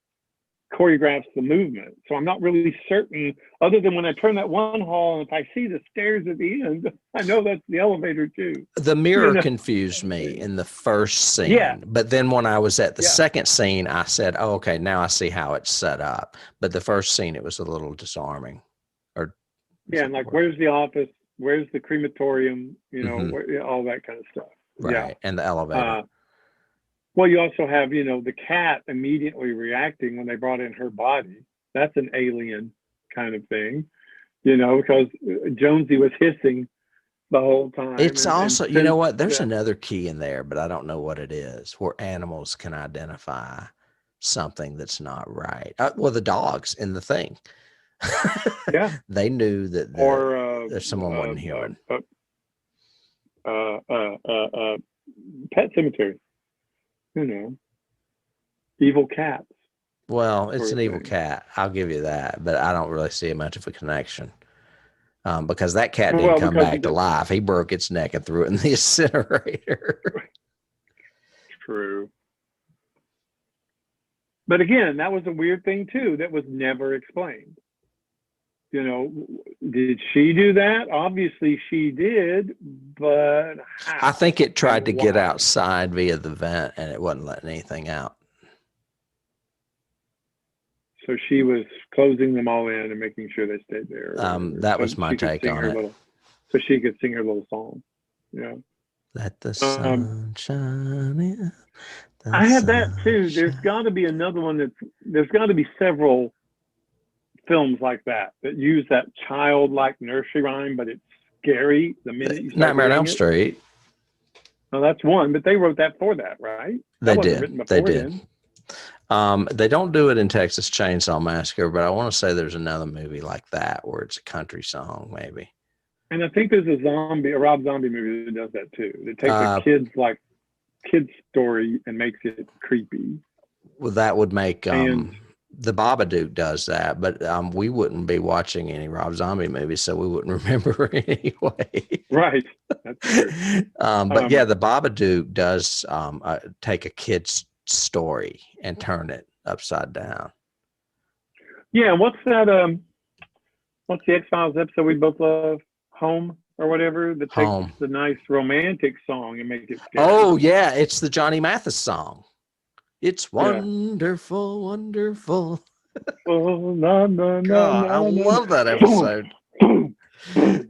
choreographs the movement. So I'm not really certain, other than when I turn that one hall and if I see the stairs at the end, I know that's the elevator too. The mirror You know? confused me in the first scene, Yeah. but then when I was at the Yeah. second scene, I said, "Oh, okay, now I see how it's set up." But the first scene, it was a little disarming. Or Yeah, and like, where's the office? Where's the crematorium? You know, where, all that kind of stuff. right, Yeah. and the elevator. Well, you also have, you know, the cat immediately reacting when they brought in her body. That's an alien kind of thing, you know, because Jonesy was hissing the whole time. It's also, you know what? There's yeah. another key in there, but I don't know what it is, where animals can identify something that's not right. Well, the dogs in the thing. Yeah. They knew that that someone wasn't human. Pet Cemetery. You know, evil cats. Well, it's an evil thing. cat. I'll give you that, but I don't really see much of a connection. Because that cat didn't come back to life. He broke its neck and threw it in the incinerator. True. But again, that was a weird thing too that was never explained. You know, did she do that? Obviously she did, but how? I think it tried to get outside via the vent and it wasn't letting anything out. So she was closing them all in and making sure they stayed there. That was my take on it. So she could sing her little song. Yeah. Let the sun shine in. I had that too. There's got to be another one there's got to be several films like that use that childlike nursery rhyme, but it's scary the minute you start Nightmare on Elm Street. Well, that's one, but they wrote that for that, right? They that did. They did. They don't do it in Texas Chainsaw Massacre, but I want to say there's another movie like that where it's a country song, maybe. And I think there's a Rob Zombie movie that does that too. It takes a kid's story and makes it creepy. Well, that would make the Babadook does that, but we wouldn't be watching any Rob Zombie movies, so we wouldn't remember anyway. Right. That's true. But yeah, the Babadook does take a kid's story and turn it upside down. Yeah, what's that? What's the X-Files episode we both love? Home or whatever, that takes the nice romantic song and make it scary. Oh yeah, it's the Johnny Mathis song. It's wonderful, wonderful. Oh, no, no, God, I love that episode. Yeah.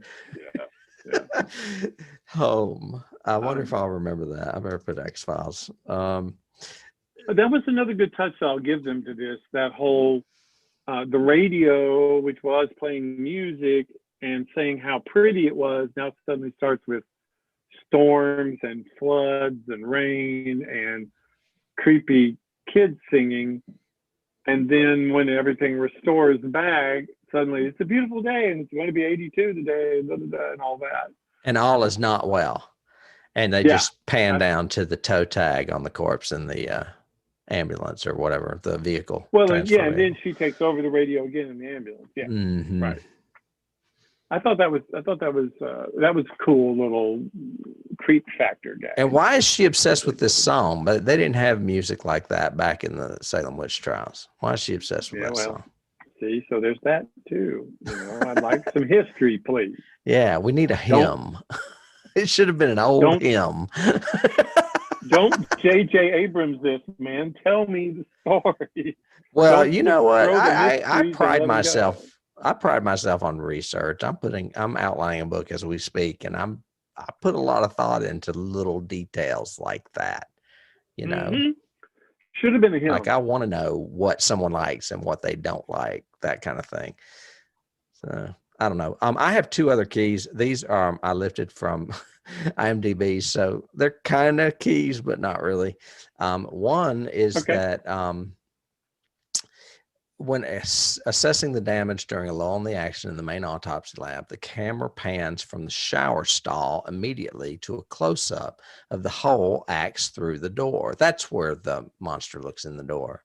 Home. I wonder if I'll remember that. I better put X-Files. That was another good touch I'll give them to this. That whole the radio, which was playing music and saying how pretty it was, now suddenly starts with storms and floods and rain and creepy kids singing. And then when everything restores back, suddenly it's a beautiful day and it's going to be 82 today, and all that. And all is not well. And they just pan down to the toe tag on the corpse in the ambulance or whatever, the vehicle. Well, and then she takes over the radio again in the ambulance. Yeah, right. I thought that was cool little creep factor guy. And why is she obsessed with this song? But they didn't have music like that back in the Salem witch trials. Why is she obsessed with that song? See, so there's that too. You know, I'd like some history, please. Yeah, we need a hymn. It should have been an old hymn. Don't J.J. Abrams this, man. Tell me the story. Well, you know what? I pride myself. I pride myself on research. I'm outlining a book as we speak, and I put a lot of thought into little details like that. You know, should have been a hymn. Like I want to know what someone likes and what they don't like, that kind of thing. So I don't know. I have two other keys. These are I lifted from IMDb, so they're kind of keys, but not really. One is that when assessing the damage during a lull in the action in the main autopsy lab, the camera pans from the shower stall immediately to a close-up of the hole axe through the door. That's where the monster looks in the door.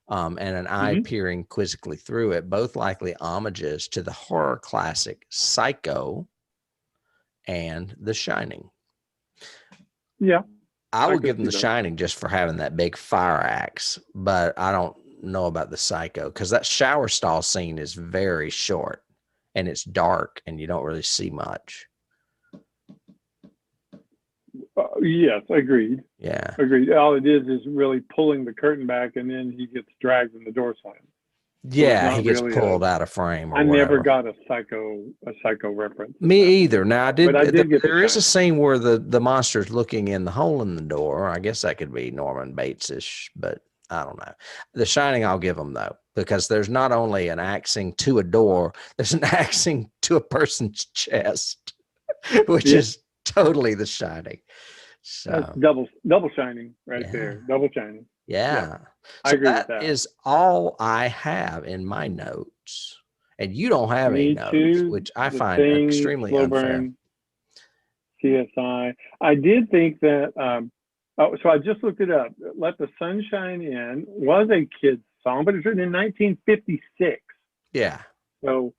And an eye peering quizzically through it, both likely homages to the horror classic Psycho and The Shining. Yeah. I would give them The Shining just for having that big fire axe, but I don't know about the Psycho, because that shower stall scene is very short and it's dark and you don't really see much. Yes, agreed. Yeah. Agreed. All it is really pulling the curtain back, and then he gets dragged and the door slams. Yeah, not he gets really pulled out of frame. Or I never whatever. got a psycho reference. Me either. Now I did. But I did get there is a scene where the monster's looking in the hole in the door. I guess that could be Norman Bates-ish, but I don't know. The Shining, I'll give them though, because there's not only an axing to a door, there's an axing to a person's chest, which is totally The Shining. So that's double shining right there. Double shining. Yeah. I So agree with that. is all I have in my notes. And you don't have any Me notes, too. which I The find Thing, extremely Slow unfair. Burn, CSI. I did think that, so I just looked it up. Let the Sun Shine In was a kid's song, but it's written in 1956. Yeah. So,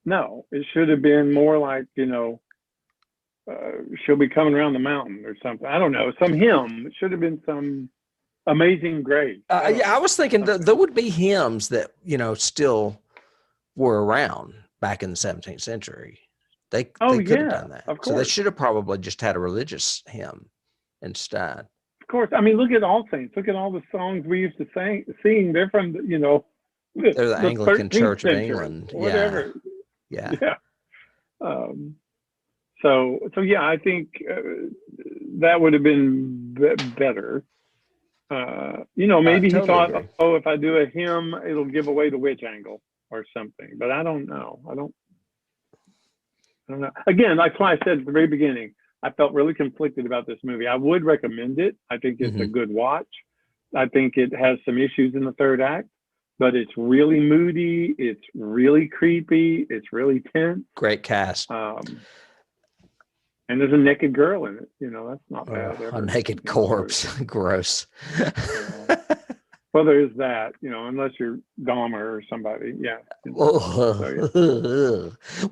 no, it should have been more like, She'll Be Coming Around the Mountain or something. I don't know. Some hymn. It should have been some Amazing Grace. Yeah, I was thinking that there would be hymns that, still were around back in the 17th century. They could have done that. Of course. So they should have probably just had a religious hymn instead. Of course. I mean, look at All Saints. Look at all the songs we used to sing. They're from, They're the Anglican 13th Church of century, England. whatever. Yeah. So yeah, I think that would have been better. Maybe he totally thought, agree. if I do a hymn, it'll give away the witch angle or something. But I don't know. I don't know. Again, that's why I said at the very beginning, I felt really conflicted about this movie. I would recommend it. I think it's a good watch. I think it has some issues in the third act, but it's really moody. It's really creepy. It's really tense. Great cast. And there's a naked girl in it. That's not bad. A naked corpse. Gross. Well, there's that, unless you're Dahmer or somebody. Yeah.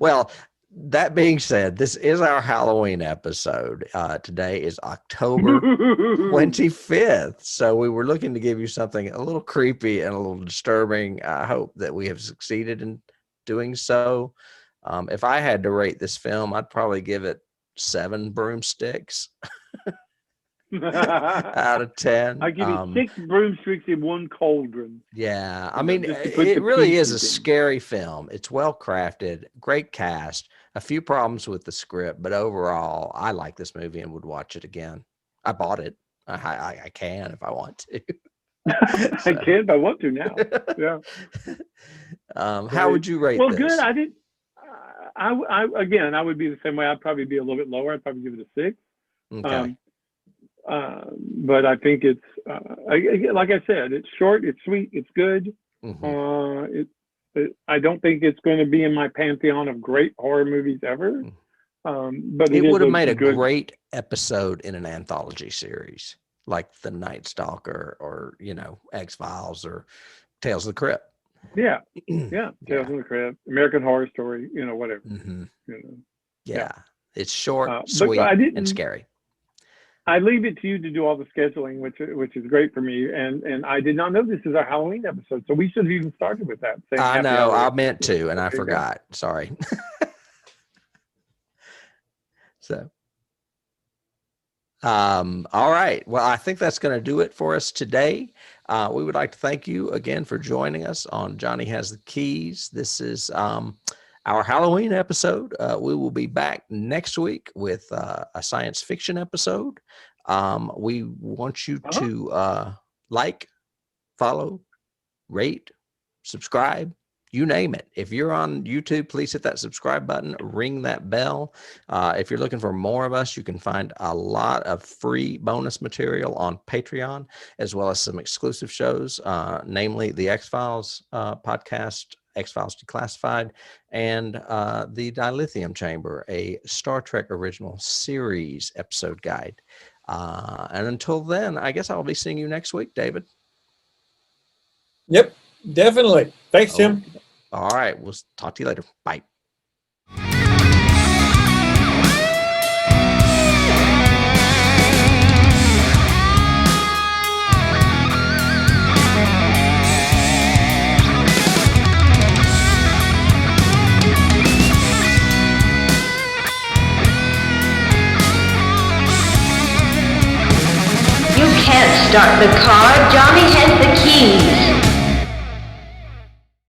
Well, that being said, this is our Halloween episode. Today is October 25th. So we were looking to give you something a little creepy and a little disturbing. I hope that we have succeeded in doing so. If I had to rate this film, I'd probably give it 7 broomsticks out of 10. I give you 6 broomsticks in 1 cauldron. Yeah, I mean, it really is a scary film. It's well crafted, great cast, a few problems with the script, but overall, I like this movie and would watch it again. I bought it. I can if I want to. I can if I want to now. Yeah. How would you rate this? Well, good. I did. I would be the same way. I'd probably be a little bit lower. I'd probably give it a 6. Okay. But I think it's like I said, it's short, it's sweet, it's good. I don't think it's going to be in my pantheon of great horror movies ever. But it would have made a great episode in an anthology series like The Night Stalker or X-Files or Tales of the Crypt. Yeah. Tales of the Crypt, American Horror Story, whatever. Yeah. It's short, sweet, and scary. I leave it to you to do all the scheduling, which is great for me. And I did not know this is our Halloween episode, so we should have even started with that. I know, I meant to, and I forgot. Sorry. So, all right. Well, I think that's going to do it for us today. We would like to thank you again for joining us on Johnny Has the Keys. This is our Halloween episode. We will be back next week with a science fiction episode. We want you to like, follow, rate, subscribe, you name it. If you're on YouTube, please hit that subscribe button, ring that bell. If you're looking for more of us, you can find a lot of free bonus material on Patreon, as well as some exclusive shows, namely the X-Files podcast, X-Files Declassified, and the Dilithium Chamber, a Star Trek original series episode guide. And until then, I guess I'll be seeing you next week, David. Yep, definitely. Thanks, Tim. All right. We'll talk to you later. Bye. can't start the car. Johnny has the keys.